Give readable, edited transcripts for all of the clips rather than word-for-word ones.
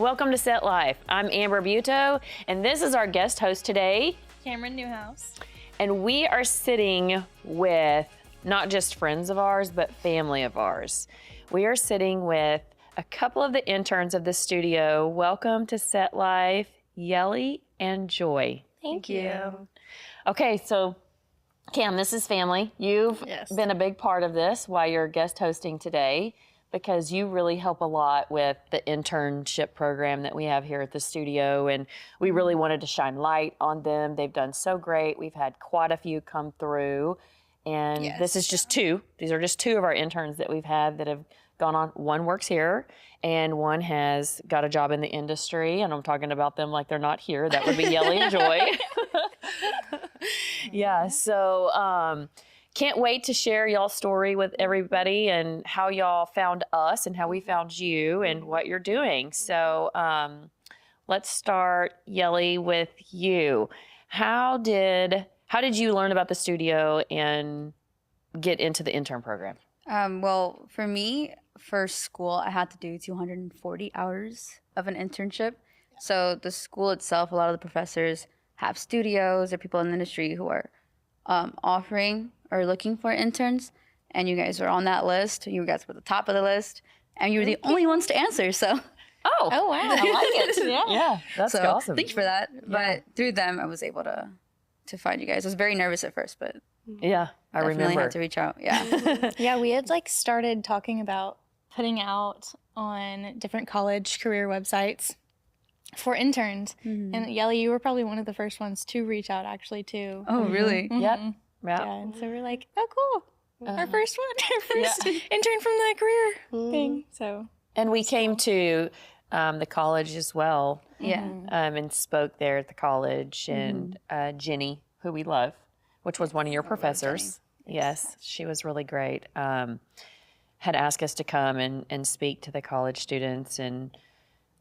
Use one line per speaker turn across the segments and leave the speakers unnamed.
welcome to Set Life. I'm Amber Buto, and this is our guest host today,
Cameron Newhouse.
and we are sitting with not just friends of ours, but family of ours. We are sitting with a couple of the interns of the studio. Welcome to Set Life, Yeli and Joy.
Thank you.
Okay, so Cam, this is family. You've been a big part of this while you're guest hosting today, because you really help a lot with the internship program that we have here at the studio, and we really wanted to shine light on them. They've done so great. We've had quite a few come through, and this is just two. These are just two of our interns that we've had that have gone on. One works here, and one has got a job in the industry, and I'm talking about them like they're not here. That would be Yeli and Joy. So can't wait to share y'all's story with everybody and how y'all found us and how we found you and what you're doing. So let's start, Yeli, with you. How did you learn about the studio and get into the intern program?
Well, for me, for school, I had to do 240 hours of an internship. So the school itself, a lot of the professors have studios or people in the industry who are offering or looking for interns, and you guys were on that list. You guys were at the top of the list, and you were the only ones to answer. So,
Oh wow, I like it. Yeah, that's
so
awesome.
thank you for that. But through them, I was able to find you guys. I was very nervous at first, but
Yeah, I
definitely
remember.
had to reach out. Yeah.
Yeah, we had started talking about putting out on different college career websites for interns. And Yeli, you were probably one of the first ones to reach out actually too.
Oh, really?
Yep.
Yeah, and so we're like, oh cool. Our first intern from the career thing. So
And we came to the college as well.
Yeah.
And spoke there at the college. And Jenny, who we love, which was one of your professors. Yes, she was really great. Had asked us to come and speak to the college students, and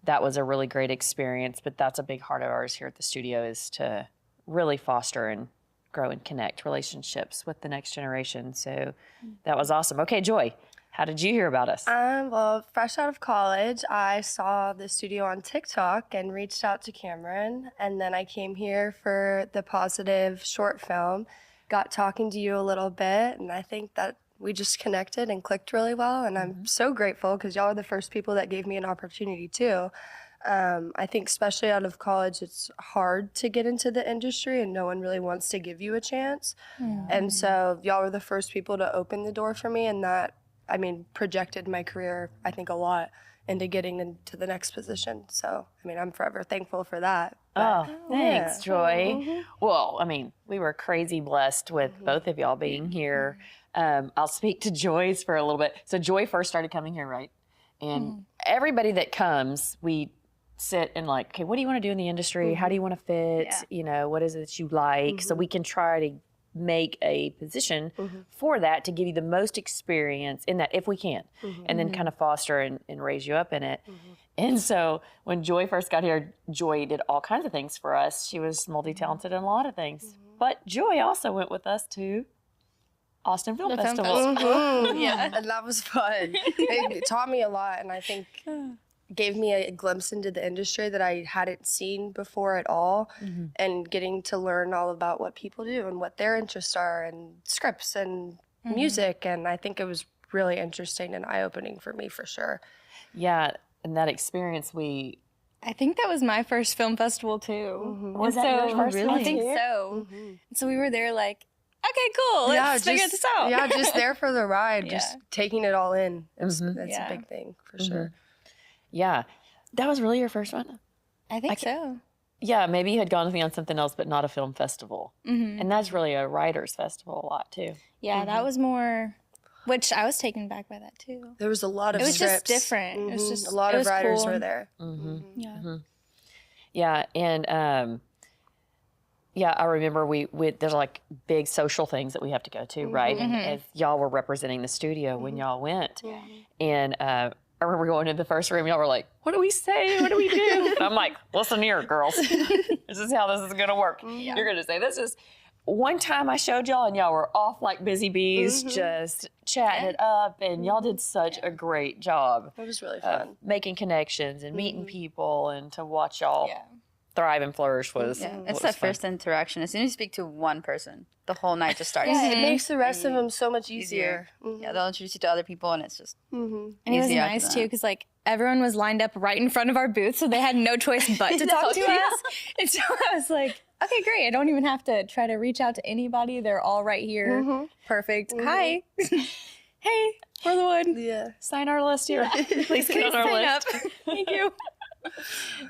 that was a really great experience. But that's a big heart of ours here at the studio, is to really foster and grow and connect relationships with the next generation. So that was awesome. Okay, Joy, how did you hear about us?
Well, fresh out of college, I saw the studio on TikTok and reached out to Cameron. And then I came here for the Positive short film, got talking to you a little bit, and I think that we just connected and clicked really well. And I'm so grateful because y'all are the first people that gave me an opportunity too. I think especially out of college, it's hard to get into the industry and no one really wants to give you a chance. And so y'all were the first people to open the door for me, and that, projected my career, I think, a lot into getting into the next position. So, I'm forever thankful for that.
Oh, thanks, Joy. Well, we were crazy blessed with both of y'all being here. I'll speak to Joy's for a little bit. So Joy first started coming here, right? And everybody that comes, we sit and okay, what do you want to do in the industry? How do you want to fit? What is it that you like? So we can try to make a position for that to give you the most experience in that if we can, and then kind of foster and raise you up in it. And so when Joy first got here, Joy did all kinds of things for us. She was multi-talented in a lot of things. But Joy also went with us to Austin Film Festival.
Yeah, and that was fun. It taught me a lot, and I think gave me a glimpse into the industry that I hadn't seen before at all, and getting to learn all about what people do and what their interests are and scripts and music. And I think it was really interesting and eye-opening for me for sure.
Yeah, and that experience
I think that was my first film festival too.
Was that your first
really?
I think so. So we were there okay, cool. Let's figure this out.
Yeah, just there for the ride, just taking it all in. That's a big thing for sure.
Yeah. That was really your first one?
I think so.
Yeah, maybe you had gone with me on something else, but not a film festival. And that's really a writer's festival a lot too.
Yeah, that was more, which I was taken back by that too.
There was a lot of
It was
strips.
just different. It was just
a lot of writers
cool.
were there.
Yeah, and I remember there's big social things that we have to go to, right? And as y'all were representing the studio when y'all went. And I remember going into the first room, y'all were like, what do we say? What do we do? And I'm like, listen here, girls. This is how this is going to work. You're going to say this is, one time I showed y'all and y'all were off like busy bees, just chatting it up, and y'all did such a great job.
It was really fun.
Making connections and meeting people, and to watch y'all thrive and flourish was
It's that first interaction. As soon as you speak to one person, the whole night just starts.
Yeah, it makes the rest of them so much easier.
Yeah, they'll introduce you to other people, and it's just
And it was
easy after
nice
that.
too, because like everyone was lined up right in front of our booth, so they had no choice but to talk to us. And so I was like, okay, great. I don't even have to try to reach out to anybody. They're all right here. Perfect. Hi. Hey, we're the one.
Yeah.
sign our list here. Please get on our
Sign
list.
up. Thank you.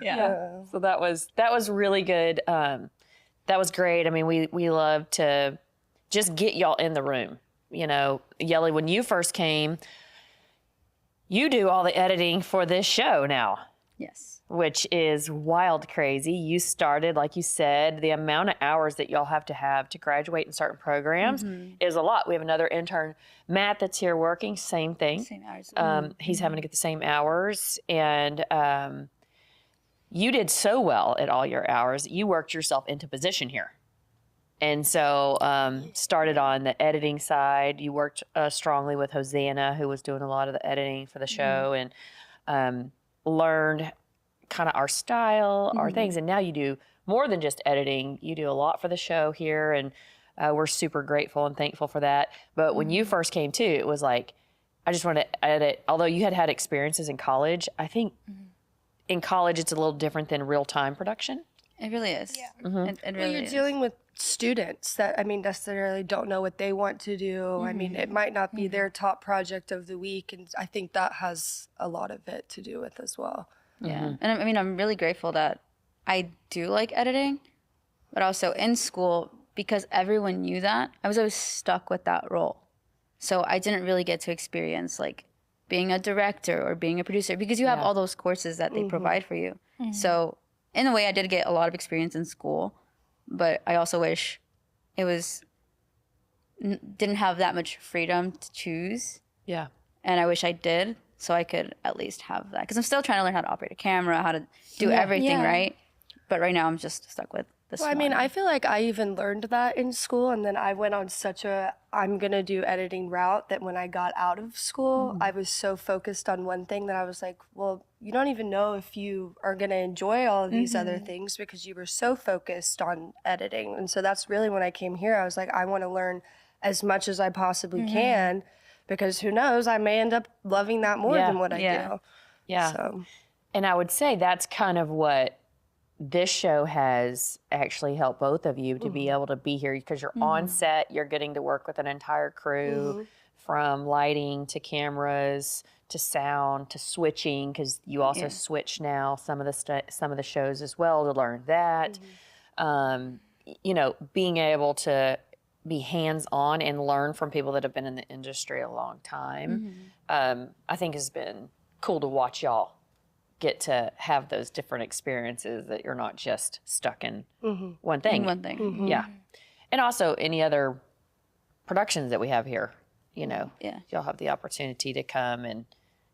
Yeah.
So that was really good. That was great. I mean, we love to just get y'all in the room. You know, Yeli, when you first came, you do all the editing for this show now,
Yes.
which is wild crazy. You started, like you said, the amount of hours that y'all have to graduate in certain programs is a lot. We have another intern, Matt, that's here working, same thing.
Same hours.
He's having to get the same hours. And you did so well at all your hours. You worked yourself into position here. And so started on the editing side. You worked strongly with Hosanna, who was doing a lot of the editing for the show, and learned kind of our style, our things. And now you do more than just editing. You do a lot for the show here, and we're super grateful and thankful for that. But when you first came too, it was like, I just want to edit. Although you had experiences in college, I think in college it's a little different than real-time production.
It really is. Yeah. It
Well,
really
you're
is.
dealing with students that, I mean, necessarily don't know what they want to do. I mean, it might not be their top project of the week. And I think that has a lot of it to do with as well.
Yeah. And I mean, I'm really grateful that I do like editing, but also in school, because everyone knew that, I was always stuck with that role. So I didn't really get to experience like being a director or being a producer, because you have all those courses that they provide for you. So in a way, I did get a lot of experience in school, but I also wish it didn't have that much freedom to choose.
Yeah.
And I wish I did, so I could at least have that. Because I'm still trying to learn how to operate a camera, how to do everything right. But right now, I'm just stuck with this
Well, I mean, I feel like I even learned that in school, and then I went on such a I'm gonna do editing route that when I got out of school, I was so focused on one thing that I was like, well, you don't even know if you are gonna enjoy all of these other things because you were so focused on editing. And so that's really when I came here, I was like, I want to learn as much as I possibly can, because who knows, I may end up loving that more than what I do.
Yeah.
So.
And I would say that's kind of what this show has actually helped both of you to be able to be here, because you're on set, you're getting to work with an entire crew, from lighting to cameras to sound to switching, because you also switch now some of the shows as well to learn that. You know, being able to be hands-on and learn from people that have been in the industry a long time, I think has been cool to watch y'all get to have those different experiences, that you're not just stuck in one thing. Yeah. And also any other productions that we have here, you know, y'all have the opportunity to come and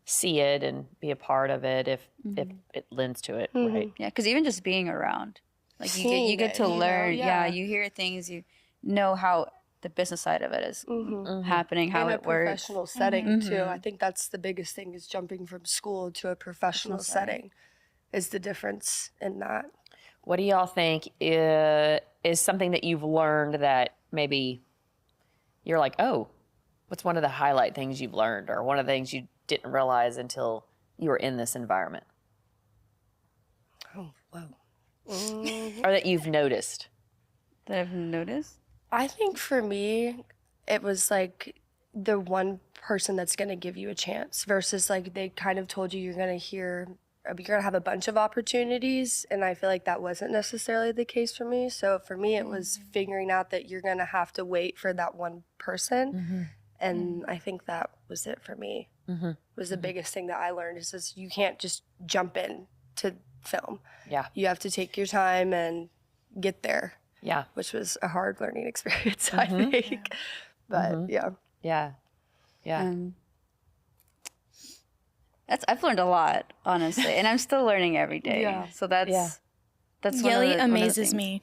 see it and be a part of it if it lends to it, right?
Yeah, because even just being around, like
Seeing
you get
it,
to
you know,
learn.
yeah.
You hear things, you know how the business side of it is happening, how
In a
it works.
professional setting too. I think that's the biggest thing, is jumping from school to a professional setting is the difference in that.
What do y'all think is something that you've learned that maybe you're like, oh, what's one of the highlight things you've learned, or one of the things you didn't realize until you were in this environment?
Oh, wow.
Or that you've noticed?
That I've noticed.
I think for me, it was like the one person that's going to give you a chance versus like they kind of told you you're going to have a bunch of opportunities. And I feel like that wasn't necessarily the case for me. So for me, it was figuring out that you're going to have to wait for that one person. And I think that was it for me. Was the biggest thing that I learned, is just you can't just jump in to film.
Yeah.
You have to take your time and get there.
Yeah.
Which was a hard learning experience, I think. But yeah.
Yeah. Yeah.
I've learned a lot, honestly, and I'm still learning every day.
Yeah.
So that's That's one of
Yeli
the
amazes
things.
me.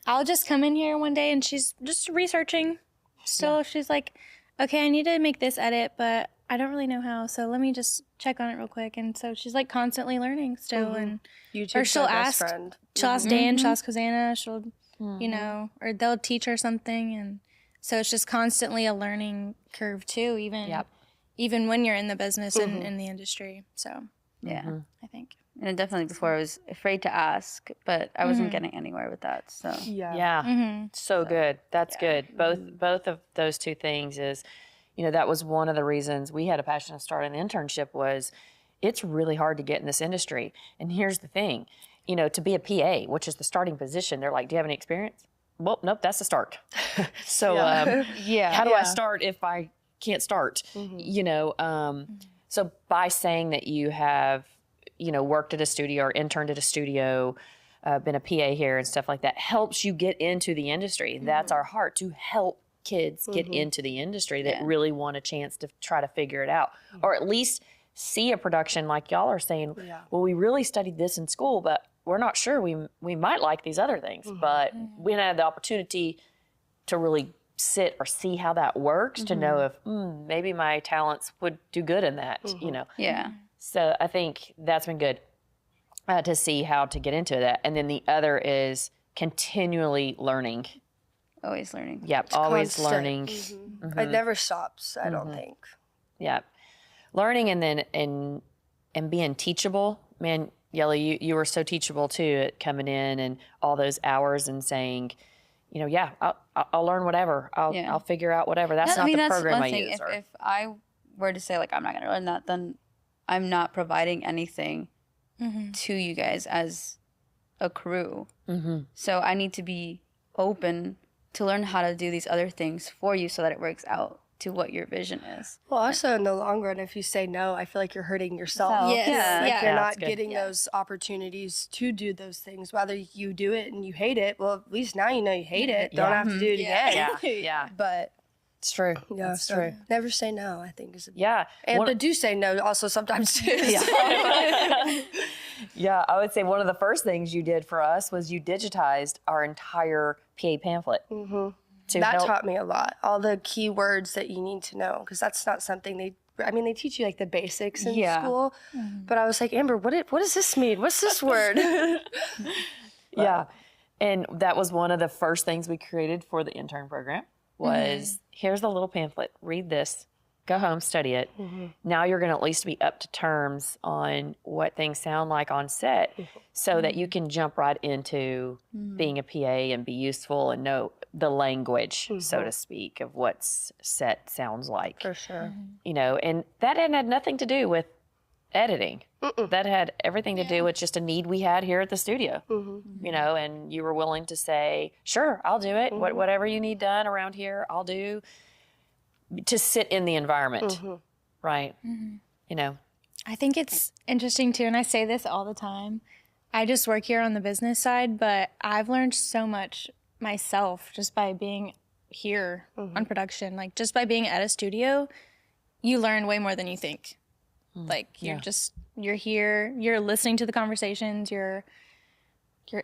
I'll just come in here one day and she's just researching. So she's like, okay, I need to make this edit, but I don't really know how. So let me just check on it real quick. And so she's like constantly learning still. And
YouTube's
she'll
my best
ask,
friend.
she'll ask Dan, she'll ask Hosanna, she'll, you know, or they'll teach her something. And so it's just constantly a learning curve too, even when you're in the business and in the industry. So
Yeah.
I think.
And definitely before I was afraid to ask, but I wasn't getting anywhere with that. So
Yeah. So good. That's good. Both of those two things is, you know, that was one of the reasons we had a passion of starting the internship was it's really hard to get in this industry. And here's the thing, you know, to be a PA, which is the starting position, they're like, do you have any experience? Well, nope, that's the start. So how do I start if I can't start? You know, so by saying that you have, you know, worked at a studio or interned at a studio, been a PA here and stuff like that, helps you get into the industry. That's our heart, to help kids get into the industry that really want a chance to try to figure it out, or at least see a production like y'all are saying, well, we really studied this in school, but we're not sure. We might like these other things, but we didn't have the opportunity to really sit or see how that works to know if maybe my talents would do good in that, you know.
yeah.
So I think that's been good to see how to get into that. And then the other is continually learning.
Always learning.
Yep, always
constant.
learning.
It never stops, I don't think.
Yep, learning and then and being teachable. Man, Yeli, you were so teachable too at coming in and all those hours and saying, you know, I'll learn whatever. I'll figure out whatever. That's not the program I use.
If I were to say like I'm not going to learn that, then I'm not providing anything to you guys as a crew. So I need to be open to learn how to do these other things for you so that it works out to what your vision is.
Well, also in the long run, if you say no, I feel like you're hurting yourself.
Yes.
Yeah.
Like you're
Yeah,
not
that's good.
getting those opportunities to do those things. Whether you do it and you hate it, well, at least now you know you hate it. Don't have to do it again.
Yeah,
But
it's true.
yeah,
It's
so
true.
never say no, I think is a
Yeah.
and to do say no also sometimes too.
Yeah, I would say one of the first things you did for us was you digitized our entire PA pamphlet.
That taught me a lot. All the key words that you need to know, because that's not something they teach you like the basics in school. But I was like, Amber, what does this mean? What's this word?
Yeah. And that was one of the first things we created for the intern program was here's the little pamphlet. Read this. Go home, study it. Now you're going to at least be up to terms on what things sound like on set so that you can jump right into being a PA and be useful and know the language, so to speak, of what set sounds like.
For sure.
You know, and that had nothing to do with editing. That had everything to do with just a need we had here at the studio. You know, and you were willing to say, sure, I'll do it. Whatever you need done around here, I'll do. To sit in the environment, right? You know.
I think it's interesting too, and I say this all the time. I just work here on the business side, but I've learned so much myself just by being here on production. Like just by being at a studio, you learn way more than you think. Like you're here, you're listening to the conversations, you're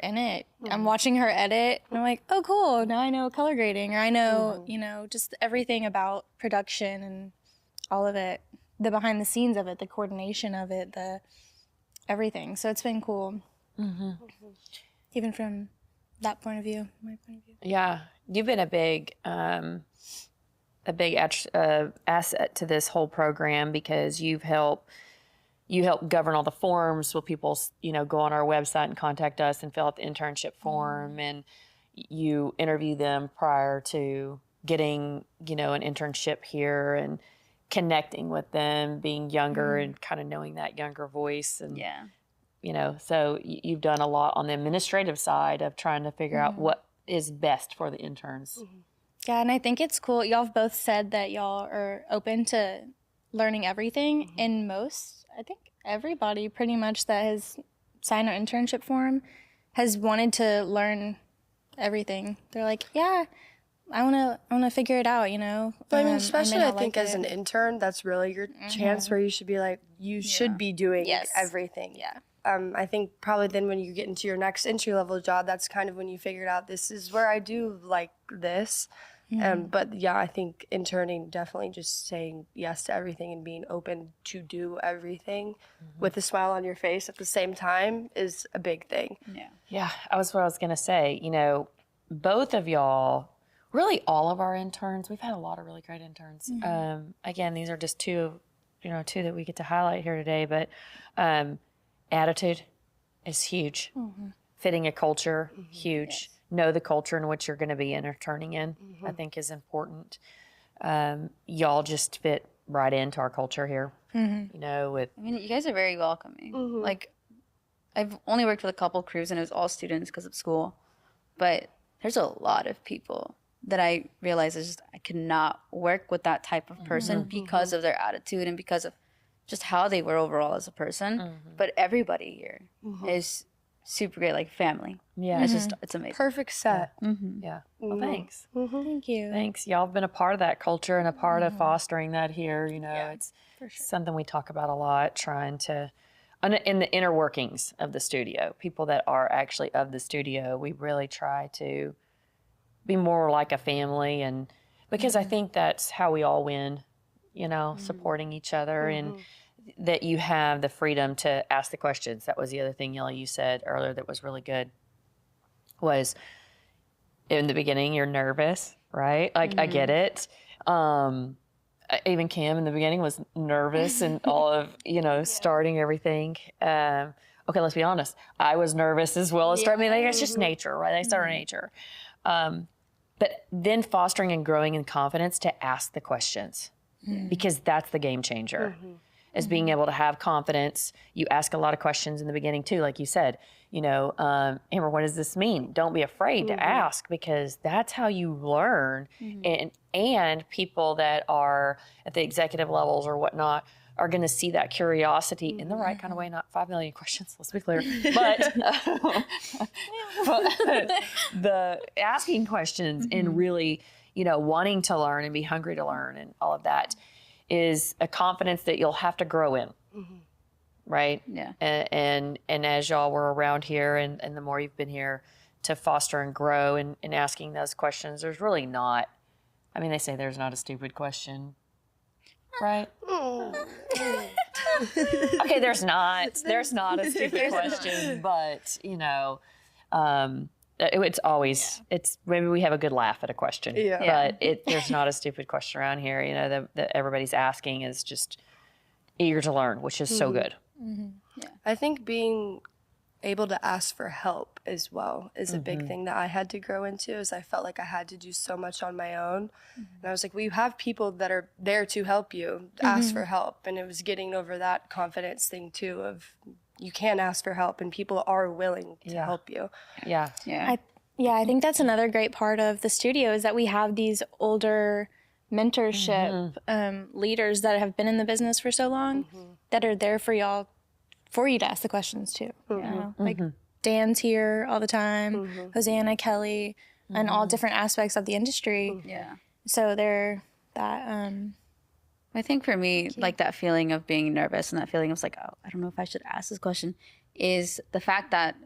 in it. I'm watching her edit and I'm like, oh cool, now I know color grading, or I know, you know, just everything about production and all of it, the behind the scenes of it, the coordination of it, the everything. So it's been cool. Even from that point of view, my point of view.
Yeah, you've been a big asset to this whole program because you help govern all the forms. Will people, you know, go on our website and contact us and fill out the internship form, and you interview them prior to getting, you know, an internship here and connecting with them, being younger and kind of knowing that younger voice. And, you know, so you've done a lot on the administrative side of trying to figure out what is best for the interns.
Yeah, and I think it's cool. Y'all have both said that y'all are open to learning everything, and I think everybody pretty much that has signed our internship form has wanted to learn everything. They're like, yeah, I want to figure it out, you know.
But I mean, especially I think as an intern, that's really your chance where you should be like, you should be doing everything.
Yeah.
I think probably then when you get into your next entry-level job, that's kind of when you figured out this is where I do like this. But yeah, I think interning, definitely just saying yes to everything and being open to do everything with a smile on your face at the same time is a big thing.
Yeah, that was what I was going to say. You know, both of y'all, really all of our interns, we've had a lot of really great interns. Again, these are just two that we get to highlight here today, but attitude is huge. Fitting a culture, huge. Know the culture in which you're going to be interning in, I think is important. Y'all just fit right into our culture here. You know,
I mean, you guys are very welcoming. Like, I've only worked with a couple crews and it was all students because of school, but there's a lot of people that I realize is just, I could not work with that type of person because of their attitude and because of just how they were overall as a person. But everybody here is super great, like family.
Yeah.
It's amazing.
Perfect set.
yeah. Well, thanks.
Thank you.
Thanks. Y'all have been a part of that culture and a part of fostering that here. You know, it's something we talk about a lot, trying to, in the inner workings of the studio, people that are actually of the studio, we really try to be more like a family. And because I think that's how we all win, you know, supporting each other and that you have the freedom to ask the questions. That was the other thing, Yeli, you said earlier that was really good, was in the beginning, you're nervous, right? Like, I get it. Even Cam in the beginning was nervous and all of, you know, starting everything. Okay, let's be honest. I was nervous as well as starting. I mean, it's just nature, right? They start nature. But then fostering and growing in confidence to ask the questions because that's the game changer. Is being able to have confidence. You ask a lot of questions in the beginning too, like you said, you know, Amber, what does this mean? Don't be afraid to ask because that's how you learn. And people that are at the executive levels or whatnot are going to see that curiosity in the right kind of way, not 5 million questions, let's be clear, but the asking questions and really, you know, wanting to learn and be hungry to learn and all of that is a confidence that you'll have to grow in, right?
Yeah.
And as y'all were around here and the more you've been here to foster and grow and asking those questions, there's really not, I mean, they say there's not a stupid question, right? Okay, there's not a stupid question, but, you know, it's always, it's maybe we have a good laugh at a question, but there's not a stupid question around here. You know, that everybody's asking is just eager to learn, which is so good.
I think being able to ask for help as well is a big thing that I had to grow into, as I felt like I had to do so much on my own. And I was like, well, you have people that are there to help you, ask for help. And it was getting over that confidence thing too of you can ask for help and people are willing to help you.
I think that's another great part of the studio is that we have these older mentorship leaders that have been in the business for so long that are there for y'all, for you to ask the questions too. You know? Like Dan's here all the time, Hosanna, Kelly, and all different aspects of the industry. So they're that.
I think for me, like that feeling of being nervous and that feeling of like, oh, I don't know if I should ask this question, is the fact that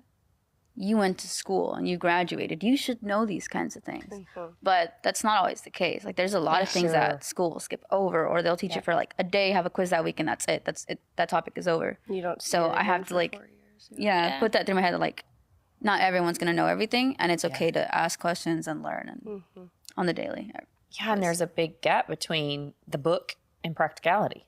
you went to school and you graduated. You should know these kinds of things. But that's not always the case. Like there's a lot of things that school will skip over, or they'll teach you for like a day, have a quiz that week, and that's it. That's it. That topic is over.
You don't.
So I have to like, put that through my head. Like, not everyone's gonna know everything, and it's okay to ask questions and learn and on the daily.
Yeah, and there's a big gap between the book and practicality.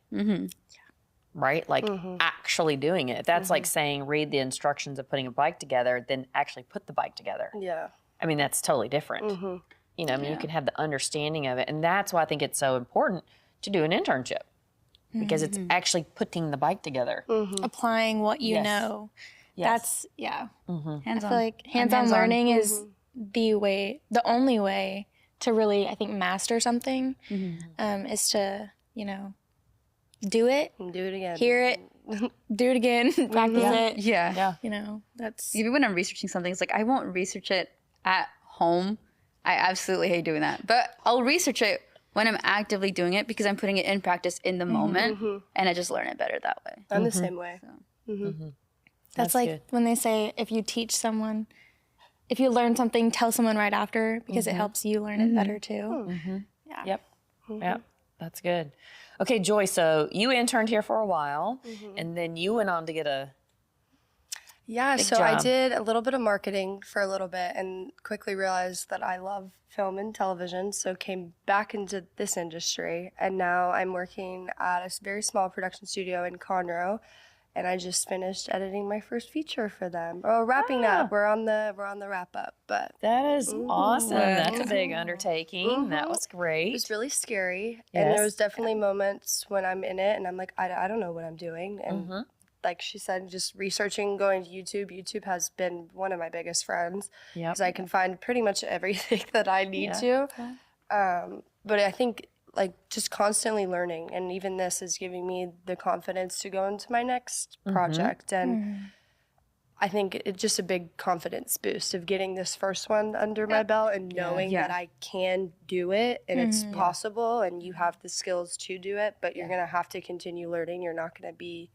Right? Like actually doing it. That's like saying read the instructions of putting a bike together, then actually put the bike together. I mean, that's totally different. You know, I mean, you can have the understanding of it. And that's why I think it's so important to do an internship because it's actually putting the bike together.
Applying what you know. That's,
Hands-on.
I feel like hands-on learning is the only way to really, I think, master something is to, you know, do it.
Do it again.
Hear it. Do it again. Practice it.
Yeah.
You know, that's...
Even when I'm researching something, it's like I won't research it at home. I absolutely hate doing that. But I'll research it when I'm actively doing it because I'm putting it in practice in the moment and I just learn it better that way.
I'm the same way.
That's like
good.
when they say if you teach someone, if you learn something, tell someone right after because it helps you learn it better too. Yeah.
Yep. Yep. That's good. Okay, Joy, so you interned here for a while and then you went on to get a
Yeah,
big
so I
job.
did a little bit of marketing for a little bit and quickly realized that I love film and television, so came back into this industry. And now I'm working at a very small production studio in Conroe, and I just finished editing my first feature for them. Oh, wrapping up. We're on the wrap up, but
That is awesome. That's a big undertaking. That was great.
it was really scary. And there
Yes.
was definitely moments when I'm in it and I'm like, I don't know what I'm doing. And like she said, just researching, going to YouTube. YouTube has been one of my biggest friends
Yep.
because I can find pretty much everything that I need to. But I think like just constantly learning, and even this is giving me the confidence to go into my next project. And I think it's just a big confidence boost of getting this first one under my belt and knowing that I can do it and it's possible and you have the skills to do it, but you're going to have to continue learning. You're not going to be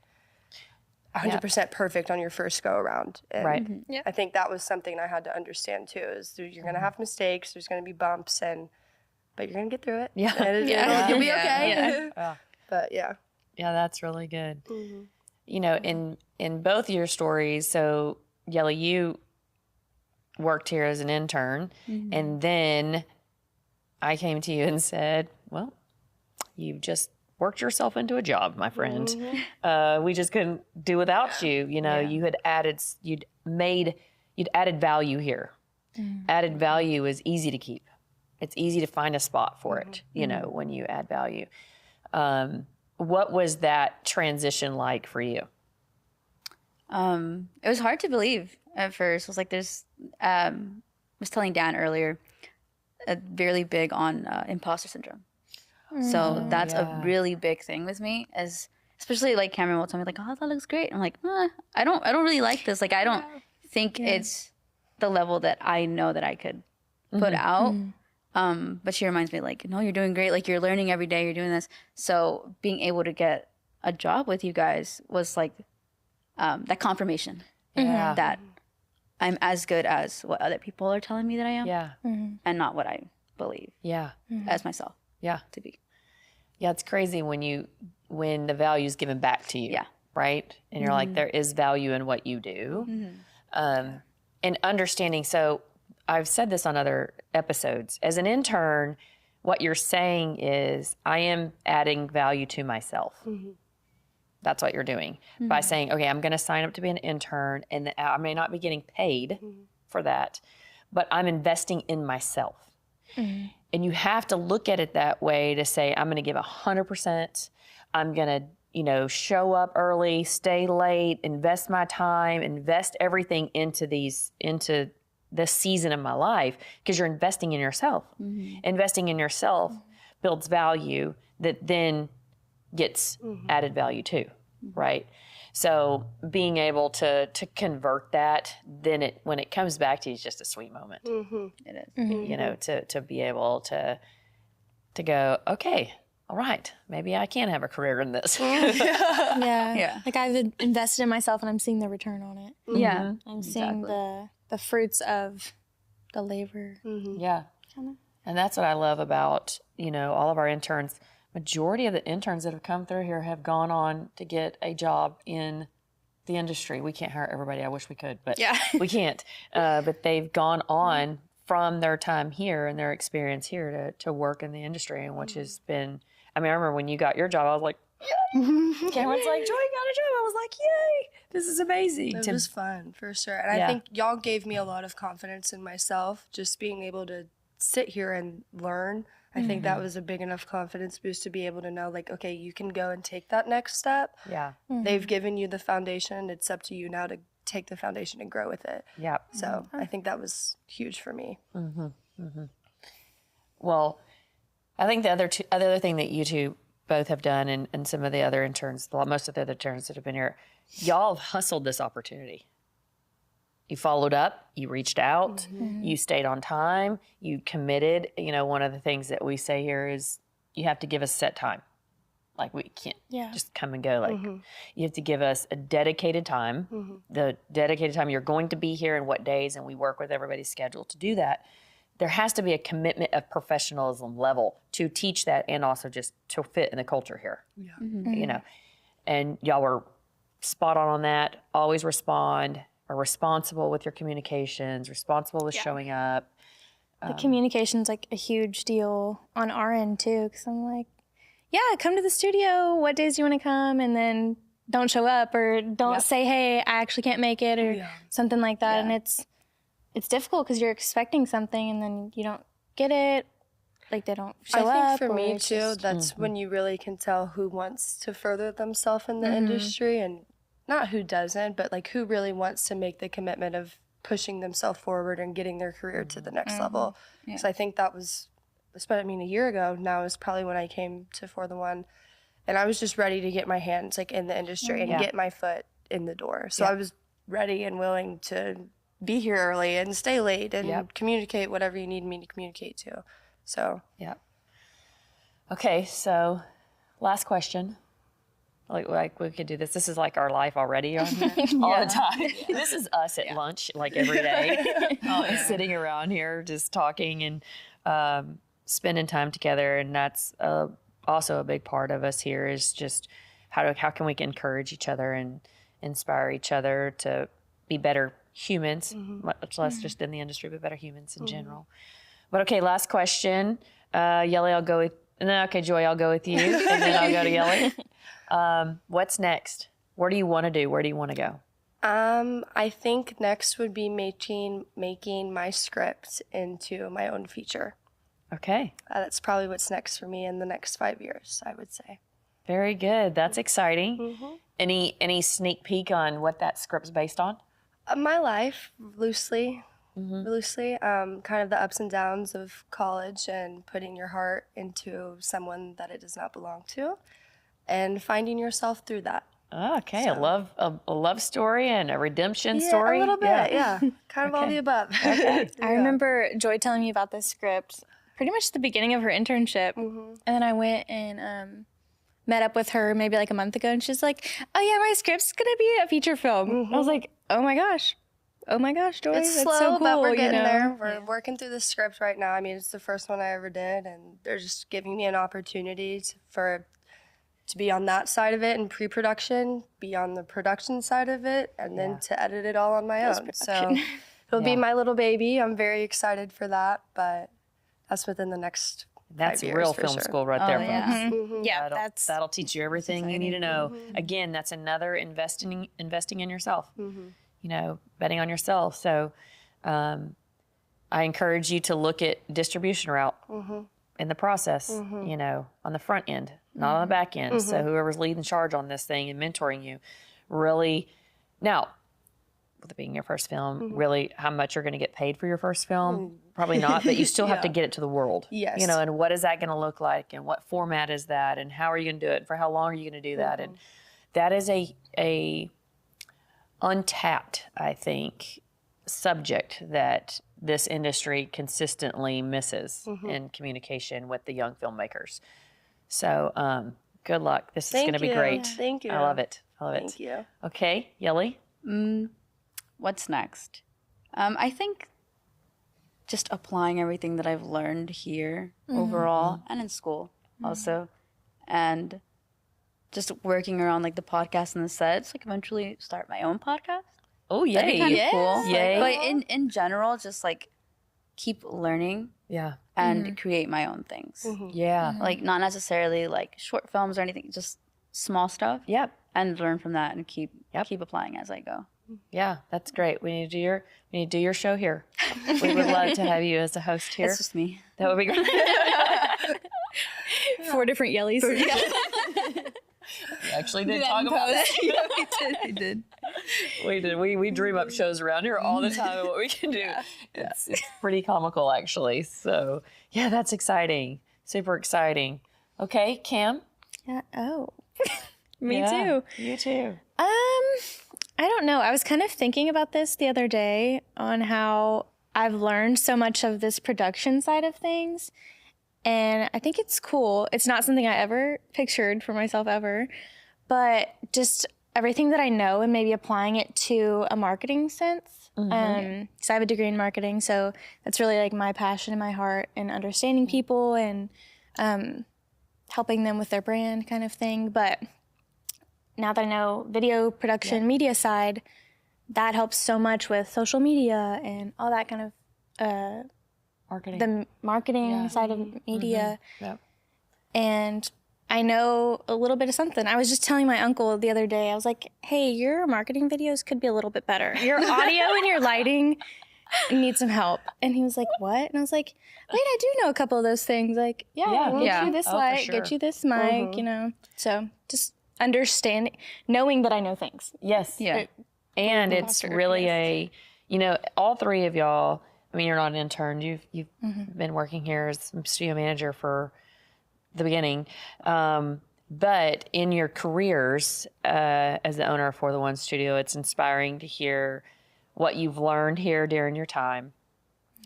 100% perfect on your first go around. And
Right.
I think that was something I had to understand too, is you're going to have mistakes, there's going to be bumps, but you're going to get through it.
Yeah.
And you'll be okay. But yeah.
Yeah, that's really good. You know, in both your stories, so Yeli, you worked here as an intern, and then I came to you and said, "Well, you've just worked yourself into a job, my friend. We just couldn't do without you. You know, you had added, you'd added value here. Added value is easy to keep. It's easy to find a spot for it, you know, when you add value. What was that transition like for you?
It was hard to believe at first. It was like I was telling Dan earlier, really big on imposter syndrome. So that's a really big thing with me, especially like Cameron will tell me like, oh, that looks great. I'm like, I don't really like this. Like, I don't think it's the level that I know that I could put out. But she reminds me like, no, you're doing great. Like, you're learning every day. You're doing this. So being able to get a job with you guys was like that confirmation that I'm as good as what other people are telling me that I am.
Yeah.
And not what I believe
Yeah.
as myself
Yeah.
to be.
Yeah. It's crazy when the value is given back to you.
Yeah.
Right. And you're like, there is value in what you do. And understanding. So I've said this on other episodes. As an intern, what you're saying is I am adding value to myself. That's what you're doing by saying, okay, I'm going to sign up to be an intern, and I may not be getting paid for that, but I'm investing in myself. And you have to look at it that way to say, I'm going to give 100%. I'm going to, show up early, stay late, invest my time, invest everything into this season of my life, because you're investing in yourself. Investing in yourself builds value that then gets added value too, right? So being able to convert that, then when it comes back to you, it's just a sweet moment.
It is.
To be able to go, okay, all right, maybe I can have a career in this.
Yeah. Like I've invested in myself and I'm seeing the return on it.
Yeah.
I'm seeing the fruits of the labor.
Yeah. And that's what I love about, all of our interns. Majority of the interns that have come through here have gone on to get a job in the industry. We can't hire everybody. I wish we could, but we can't. But they've gone on from their time here and their experience here to work in the industry, and which has been, I remember when you got your job, I was like, yay! Cameron's like, Joy got a job. I was like, yay! This is amazing.
It was fun, for sure. And I think y'all gave me a lot of confidence in myself, just being able to sit here and learn. I think that was a big enough confidence boost to be able to know, like, okay, you can go and take that next step.
Yeah.
They've given you the foundation. It's up to you now to take the foundation and grow with it.
Yeah.
So I think that was huge for me.
Well, I think the other thing that you two both have done, and some of the other interns, most of the other interns that have been here, y'all have hustled this opportunity. You followed up, you reached out, you stayed on time, you committed. One of the things that we say here is you have to give us set time. Like we can't
Yeah.
just come and go. Like you have to give us a dedicated time, the dedicated time you're going to be here and what days, and we work with everybody's schedule to do that. There has to be a commitment of professionalism level to teach that and also just to fit in the culture here. Yeah. You know, and y'all were spot on that. Always respond, are responsible with your communications, responsible with showing up.
The communication's like a huge deal on our end too, because I'm like, yeah, come to the studio. What days do you want to come? And then don't show up or don't say, hey, I actually can't make it or something like that. And it's difficult because you're expecting something and then you don't get it. Like they don't show up.
I think for me too, that's when you really can tell who wants to further themselves in the industry and not who doesn't, but like who really wants to make the commitment of pushing themselves forward and getting their career to the next level. Because I think that was, a year ago now is probably when I came to For the One, and I was just ready to get my hands like in the industry and get my foot in the door. So I was ready and willing to be here early and stay late and communicate whatever you need me to communicate to. So
Okay, so last question. Like we could do this. This is like our life already on here all the time. This is us at lunch, like every day, sitting around here just talking and spending time together. And that's also a big part of us here is just how can we encourage each other and inspire each other to be better humans, much less just in the industry, but better humans in general. But okay, last question. Yeli, I'll go with. Okay, Joy, I'll go with you, and then I'll go to Yeli. What's next? What do you want to do? Where do you want to go?
I think next would be making my script into my own feature.
Okay.
That's probably what's next for me in the next 5 years, I would say.
Very good. That's exciting. Any sneak peek on what that script's based on?
My life, loosely, kind of the ups and downs of college and putting your heart into someone that it does not belong to and finding yourself through that.
Okay, so. a love story and a redemption story.
A little bit, kind of all the above.
I remember Joy telling me about this script pretty much at the beginning of her internship, and then I went and met up with her maybe like a month ago, and she's like, "Oh yeah, my script's gonna be a feature film." I was like, "Oh my gosh, Joy,
it's
that's
slow,
so cool."
but we're getting there. We're working through the script right now. I mean, it's the first one I ever did, and they're just giving me an opportunity to be on that side of it in pre-production, be on the production side of it, and then to edit it all on my own. So it'll be my little baby. I'm very excited for that, but that's within the next 5 years,
real
for
film
sure.
school right there.
Yeah,
That'll teach you everything you need to know. Again, that's another investing in yourself. You know, betting on yourself. So I encourage you to look at distribution route in the process, you know, on the front end, not on the back end. So whoever's leading charge on this thing and mentoring you, really, now, with it being your first film, really how much you're going to get paid for your first film? Probably not, but you still have to get it to the world.
Yes.
You know, and what is that going to look like? And what format is that? And how are you going to do it? For how long are you going to do that? And that is a untapped, I think, subject that this industry consistently misses in communication with the young filmmakers. So good luck. This is going to be great.
Thank you.
I love it.
Thank you.
Okay, Yeli?
What's next? I think just applying everything that I've learned here overall and in school also, and just working around like the podcast and the sets, like eventually start my own podcast.
Oh, yay.
That'd be kind of cool.
Yay.
But in general, just like keep learning
Yeah.
and create my own things.
Yeah.
Like not necessarily like short films or anything, just small stuff.
Yep.
And learn from that and keep applying as I go.
Yeah, that's great. We need to do your show here. We would love to have you as a host here.
It's just me.
That would be great.
4 different Yelis.
We actually did talk about that.
We did.
We did. We dream up shows around here all the time of what we can do. It's pretty comical, actually. So, yeah, that's exciting. Super exciting. Okay, Cam?
Yeah. Oh, me
Yeah,
too.
You too.
I don't know. I was kind of thinking about this the other day on how I've learned so much of this production side of things. And I think it's cool. It's not something I ever pictured for myself ever, but just everything that I know and maybe applying it to a marketing sense. So I have a degree in marketing, so that's really like my passion and my heart, and understanding people and helping them with their brand kind of thing. But now that I know video production, media side, that helps so much with social media and all that kind of
Marketing.
the marketing side of media.
Yep.
And I know a little bit of something. I was just telling my uncle the other day, I was like, hey, your marketing videos could be a little bit better. Your audio and your lighting need some help. And he was like, what? And I was like, wait, I do know a couple of those things. Like, get you this light, get you this mic, you know. So just understanding, knowing that I know things.
Yes.
Yeah.
And it's really all three of y'all, I mean, you're not an intern. You've been working here as studio manager for the beginning. But in your careers as the owner of For the One Studio, it's inspiring to hear what you've learned here during your time,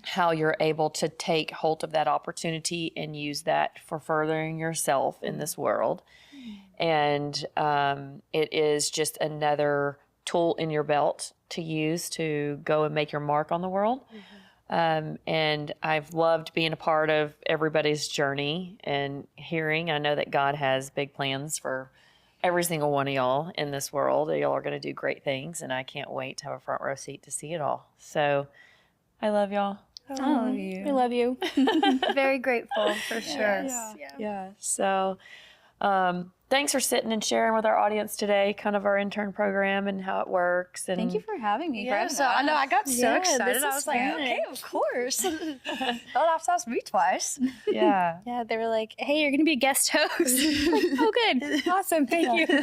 how you're able to take hold of that opportunity and use that for furthering yourself in this world. And it is just another tool in your belt to use to go and make your mark on the world. And I've loved being a part of everybody's journey and hearing. I know that God has big plans for every single one of y'all in this world. Y'all are going to do great things, and I can't wait to have a front row seat to see it all. So I love y'all.
I love you.
We love you.
Very grateful for sure.
Yeah. So thanks for sitting and sharing with our audience today, kind of our intern program and how it works. And
Thank you for having me.
Yeah, so I know I got so excited. I was like,
fun.
okay, of course. Don't have to ask me twice.
Yeah.
Yeah, they were like, hey, you're going to be a guest host. Like, oh, good. Awesome. Thank you.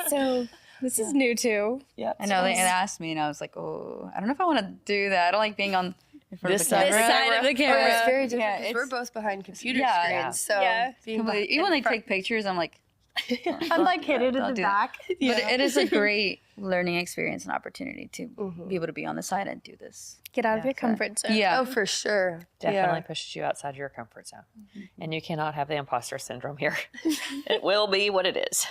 So this is new too.
Yeah.
I know they had asked me, and I was like, oh, I don't know if I want to do that. I don't like being on in front
This
of the camera.
This side of the
Oh,
camera.
it's very different
Yeah,
'cause
it's-
we're both behind computer
Yeah.
screens.
Yeah.
So
Yeah.
being behind,
Even when they take pictures, I'm like,
I'm like hidden in
I'll
the
do that.
back.
but it is a great learning experience and opportunity to be able to be on the side and do this.
Get out of your comfort zone.
Yeah.
Oh, for sure.
Definitely pushes you outside your comfort zone. And you cannot have the imposter syndrome here. It will be what it is.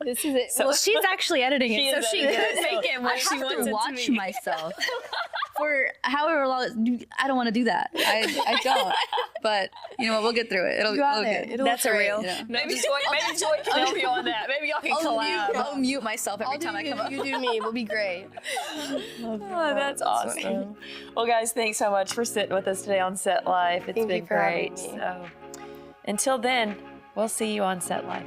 This is it. Well, she's actually editing it, so
is
she
editing
can
it.
make it
I
what she
have
wants
to
it
watch
to be.
myself for however long. I don't want to do that. I don't. But you know what? We'll get through it. It'll get.
That's a real.
You know.
Maybe Joy can help you on that. Maybe y'all can collab.
I'll mute myself every
I'll do
time I come up.
you do me. We'll be great.
Oh, that's awesome. Well, guys, thanks so much for sitting with us today on Set Life. It's
Thank you
been
for having
great.
me.
So until then, we'll see you on Set Life.